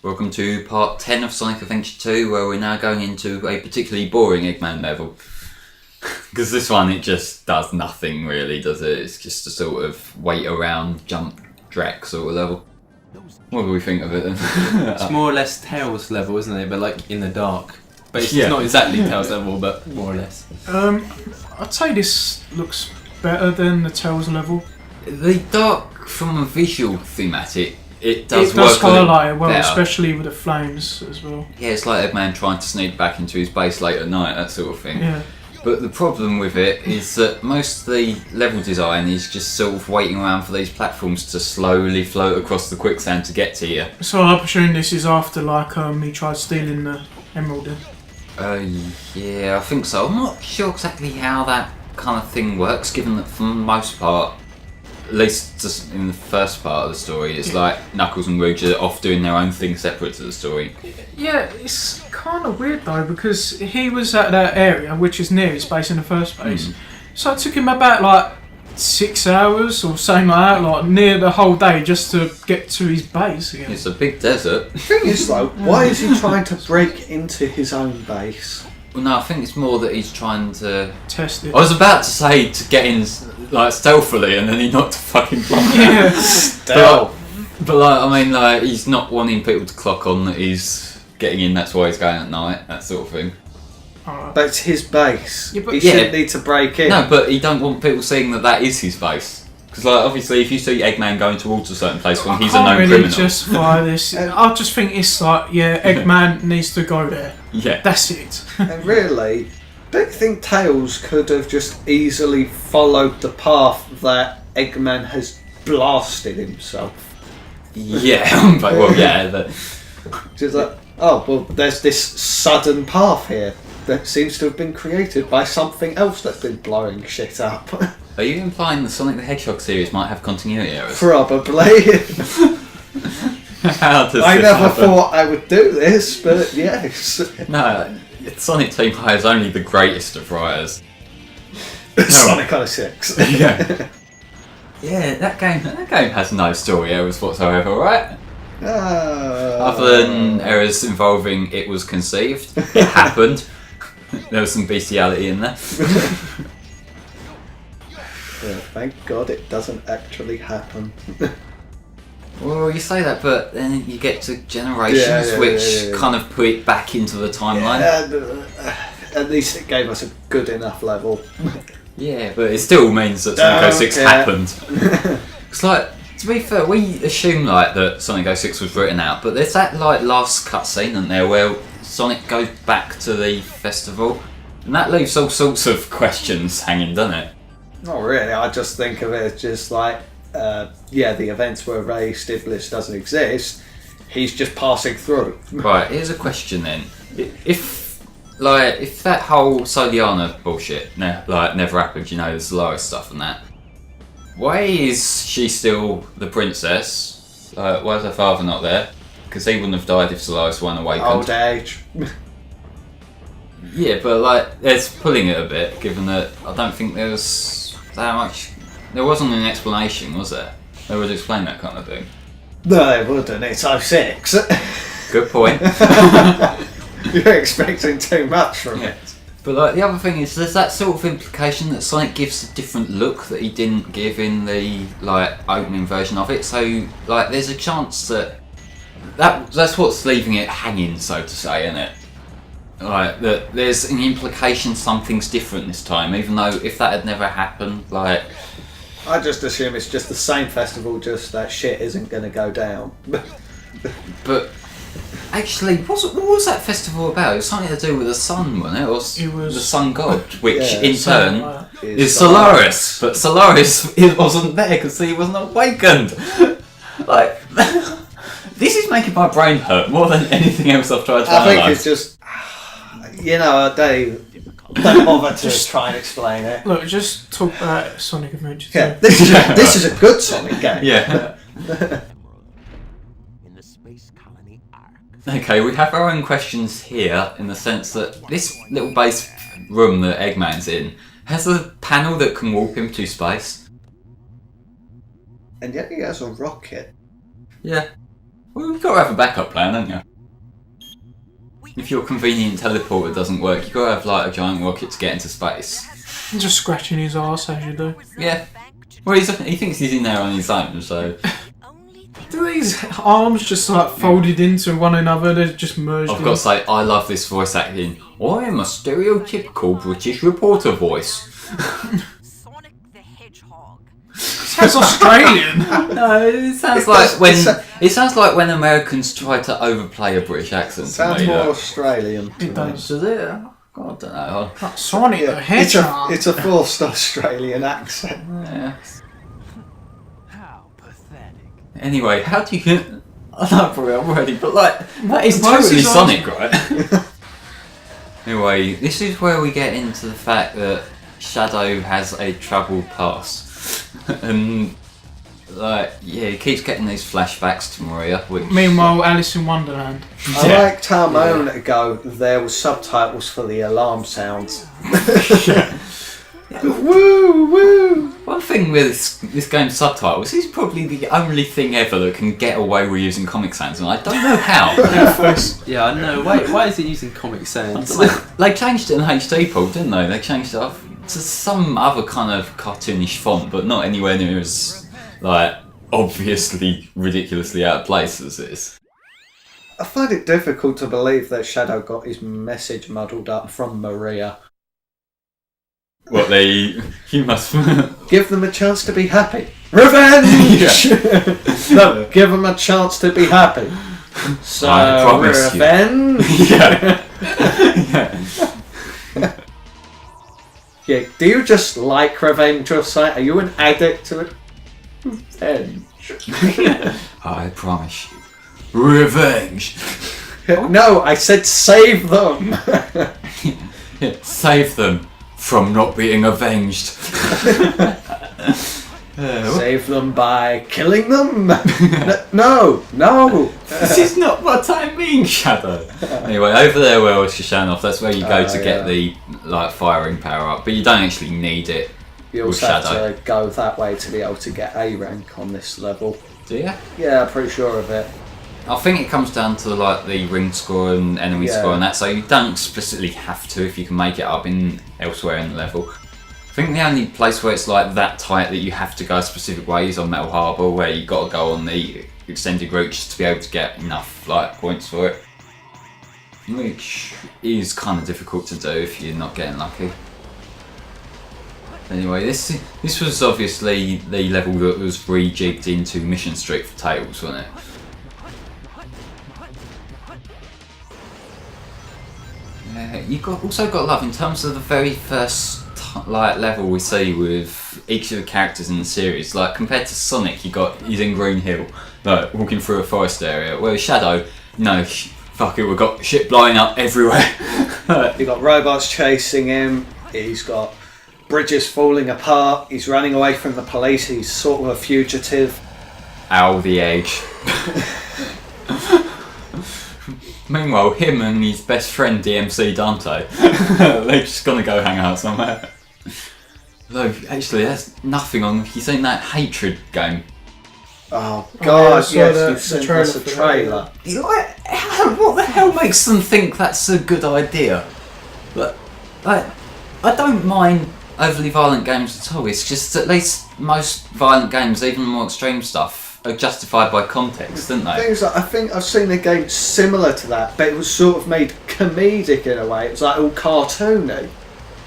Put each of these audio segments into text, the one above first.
Welcome to part 10 of Sonic Adventure 2, where we're now going into a particularly boring Eggman level. Because this one, it just does nothing really, does it? It's just a sort of wait around, jump, Drek sort of level. What do we think of it then? It's more or less Tails level, isn't it? But like in the dark. But it's not exactly Tails level, but more or less. I'd say this looks better than the Tails level. The dark, from a visual thematic, it does highlight it well, better. Especially with the flames as well. Yeah, it's like Eggman trying to sneak back into his base late at night, that sort of thing. Yeah. But the problem with it is that most of the level design is just sort of waiting around for these platforms to slowly float across the quicksand to get to you. So I presume this is after he tried stealing the emerald then? Yeah, I think so. I'm not sure exactly how that kind of thing works, given that for the most part, at least just in the first part of the story, it's like Knuckles and Rouge are off doing their own thing separate to the story. Yeah, it's kind of weird though, because he was at that area, which is near his base in the first place. So it took him about like 6 hours or something like that, like near the whole day just to get to his base again. It's a big desert. The thing is though, why is he trying to break into his own base? Well, no, I think it's more that he's trying to Test it. I was about to say to get in like stealthily, and then he knocked a fucking block. Yeah. Stealth. But like, I mean, like, he's not wanting people to clock on that he's getting in. That's why he's going at night. That sort of thing. Alright. But it's his base. Yeah, but- He shouldn't need to break in. No, but he don't want people seeing that is his base. Because like, obviously, if you see Eggman going towards a certain place when he's a known I can't criminal, really justify this. I just think it's like, Eggman needs to go there. yeah, That's it. And really, don't you think Tails could have just easily followed the path that Eggman has blasted himself? yeah, but well, yeah. Just like, oh, well, there's this sudden path here that seems to have been created by something else that's been blowing shit up. Are you implying the Sonic the Hedgehog series might have continuity errors? Probably. How does I this never happen? thought I would do this, but yes. No, Sonic Team High is only the greatest of writers. Sonic on a 6. Yeah. Yeah, that game has no story errors whatsoever, right? Other than errors involving it was conceived, it happened. There was some bestiality in there. Yeah, thank God it doesn't actually happen. Well, you say that, but then you get to Generations, which kind of put it back into the timeline. At least it gave us a good enough level. Yeah, but it still means that Sonic 06 happened. It's like, to be fair, we assume like that Sonic 06 was written out, but there's that like last cutscene in there where Sonic goes back to the festival, and that leaves all sorts of questions hanging, doesn't it? Not really, I just think of it as just like, the events were erased, Iblis doesn't exist, he's just passing through. Right, here's a question then. If that whole Soliana bullshit never happened, the Solaris stuff and that, why is she still the princess? Why is her father not there? Because he wouldn't have died if Solaris weren't awakened. Old age. Yeah, but like, it's pulling it a bit, given that I don't think there was that much. There wasn't an explanation, was there? They would explain that kind of thing. No, they wouldn't, it's 06. Good point. You're expecting too much from it. But like, the other thing is, there's that sort of implication that Sonic gives a different look that he didn't give in the like opening version of it. So like, there's a chance that's what's leaving it hanging, so to say, isn't it? Like, that there's an implication something's different this time, even though if that had never happened, like, I just assume it's just the same festival, just that shit isn't going to go down. but actually, what was that festival about? It was something to do with the sun, wasn't it? Or the sun god, which in turn is Solaris. But Solaris wasn't there because he wasn't awakened. Like, this is making my brain hurt more than anything else I've tried to analyse. I think it's just, don't bother to try and explain it. Look, just talk about Sonic Adventure 2. Yeah, this is a good Sonic game. Yeah. Okay, we have our own questions here in the sense that this little base room that Eggman's in has a panel that can warp him to space. And yet he has a rocket. Yeah. Well, you've got to have a backup plan, haven't you? If your convenient teleporter doesn't work, you've got to have like a giant rocket to get into space. Just scratching his arse as you do. Yeah. Well, he thinks he's in there on his own, so... Do these arms just like folded into one another? They're just merged. I've got to say, I love this voice acting. I am a stereotypical British reporter voice. Sonic the Hedgehog. Sounds Australian. No, it sounds like when Americans try to overplay a British accent. Sounds more Australian. It does. Does it? God, I don't know. Sonic the Hedgehog. It's a forced Australian accent. Yeah. How pathetic. Anyway, how do you... I know probably already, but like, that is Why is totally his arm- Sonic, right? Anyway, this is where we get into the fact that Shadow has a troubled past. And, like, yeah, he keeps getting these flashbacks to Maria, which... Meanwhile, Alice in Wonderland. I liked how a moment ago there was subtitles for the alarm sounds. Woo, woo! One thing with this game's subtitles, is probably the only thing ever that can get away with using Comic Sans, and I don't know how. Yeah, I know. Why is it using Comic Sans? They changed it in HD pool, didn't they? They changed it up to some other kind of cartoonish font, but not anywhere near as, like, obviously ridiculously out of place as this. I find it difficult to believe that Shadow got his message muddled up from Maria. What you must... Give them a chance to be happy. Revenge! No, give them a chance to be happy. So, I promise you. revenge? Yeah. Yeah, do you just like revenge or something? Are you an addict to it? Revenge. I promise you. Revenge! No, I said save them. Save them from not being avenged. Save them by killing them? No. This is not what I mean, Shadow. Anyway, over there where was Shashanov, that's where you go to get the like firing power up, but you don't actually need it. You also have to go that way to be able to get A rank on this level. Do you? Yeah, I'm pretty sure of it. I think it comes down to like the ring score and enemy score and that, so you don't specifically have to if you can make it up in elsewhere in the level. I think the only place where it's like that tight that you have to go a specific way is on Metal Harbour, where you got to go on the extended route just to be able to get enough like points for it, which is kind of difficult to do if you're not getting lucky. Anyway, this was obviously the level that was rejigged into Mission Street for Tails, wasn't it? You also got love in terms of the very first level we see with each of the characters in the series. Like compared to Sonic, he's in Green Hill, like walking through a forest area. Whereas Shadow, no, fuck it, we've got shit blowing up everywhere. You got robots chasing him. He's got bridges falling apart. He's running away from the police. He's sort of a fugitive. Ow, the edge. Meanwhile, him and his best friend DMC Dante, they're just gonna go hang out somewhere. Though, actually, that's nothing on. You seen that Hatred game? Oh God! yeah, Yes, you've seen us a trailer. What the hell makes them think that's a good idea? But, like, I don't mind overly violent games at all. It's just at least most violent games, even more extreme stuff, are justified by context, aren't they? Things like, I think I've seen a game similar to that, but it was sort of made comedic in a way. It was like all cartoony.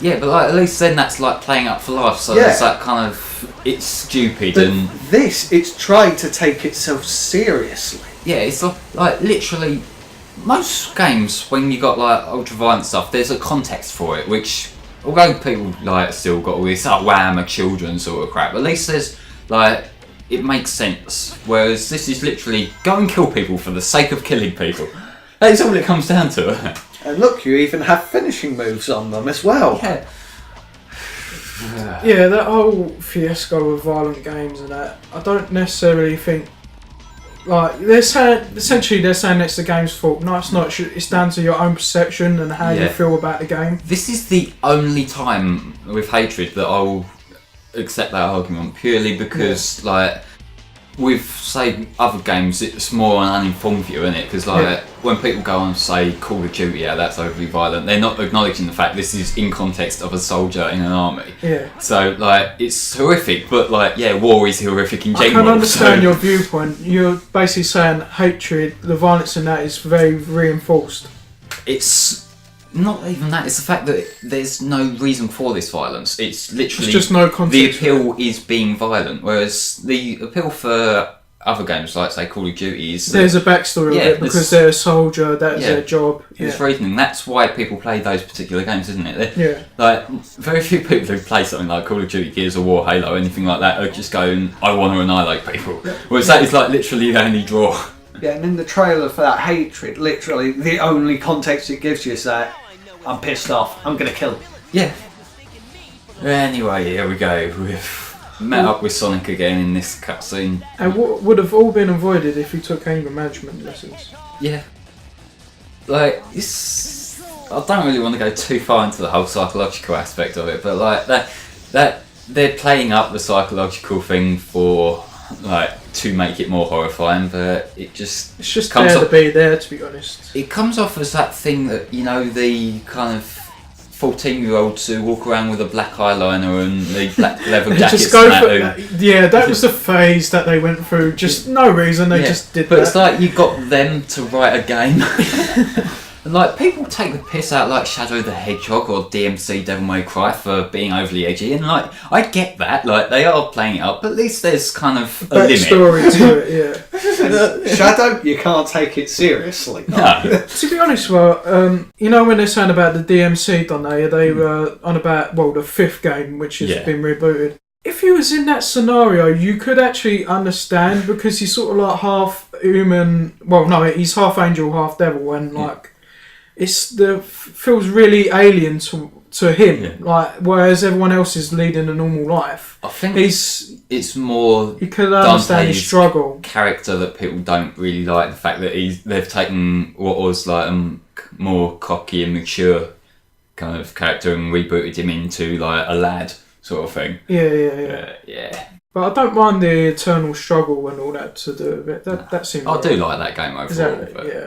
Yeah, but like at least then that's like playing up for life. So Yeah. it's that kind of it's stupid But and this, it's trying to take itself seriously. yeah, it's like literally most games when you got like ultra violent stuff, there's a context for it. Which although people like still got all this wham of children sort of crap, at least there's like. It makes sense, whereas this is literally go and kill people for the sake of killing people. That's all it comes down to. And look, you even have finishing moves on them as well. Yeah. Yeah, that whole fiasco of violent games and that, I don't necessarily think. Like they're saying it's the game's fault. No, it's not. It's down to your own perception and how you feel about the game. This is the only time with Hatred that I'll accept that argument, purely because like with, say, other games, it's more an uninformed view, isn't it? Because like when people go on and say Call of Duty, that's overly violent, they're not acknowledging the fact this is in context of a soldier in an army. Yeah. So like it's horrific, but like war is horrific in general. I can understand your viewpoint. You're basically saying hatred, the violence in that is very reinforced. It's not even that. It's the fact that there's no reason for this violence. It's literally just no context. The appeal is being violent, whereas the appeal for other games like say Call of Duty is there's a backstory of it because they're a soldier. That is their job. There's reasoning. That's why people play those particular games, isn't it? Yeah. Very few people who play something like Call of Duty, Gears of War, Halo, anything like that are just going, I want to annihilate people. Whereas that is like literally the only draw. Yeah, and in the trailer for that hatred, literally the only context it gives you is that I'm pissed off, I'm gonna kill him. Yeah. Anyway, here we go. We've met up with Sonic again in this cutscene. And what would have all been avoided if he took anger management lessons? Yeah. Like, it's... I don't really want to go too far into the whole psychological aspect of it, but like that they're playing up the psychological thing for to make it more horrifying, but it's just comes there to be there, to be honest. It comes off as that thing that the kind of 14-year-olds who walk around with a black eyeliner and the black leather jackets. Just go that was the phase that they went through. Just no reason, they just did but that. It's like you got them to write a game. And like people take the piss out like Shadow the Hedgehog or DMC Devil May Cry for being overly edgy, and like I get that, like they are playing it up, but at least there's kind of a limit. Backstory to it, yeah. Shadow, you can't take it seriously. No. To be honest, when they're saying about the DMC, don't they were on about the 5th game, which has been rebooted. If he was in that scenario, you could actually understand because he's sort of like half human. Well, no, he's half angel, half devil, and like. Feels really alien to him, whereas everyone else is leading a normal life. I think it's more you could understand his struggle. Character that people don't really like, the fact that they've taken what was like a more cocky and mature kind of character and rebooted him into like a lad sort of thing. Yeah. But I don't mind the eternal struggle and all that to do with it. That seems. I do like that game overall. Exactly. Yeah.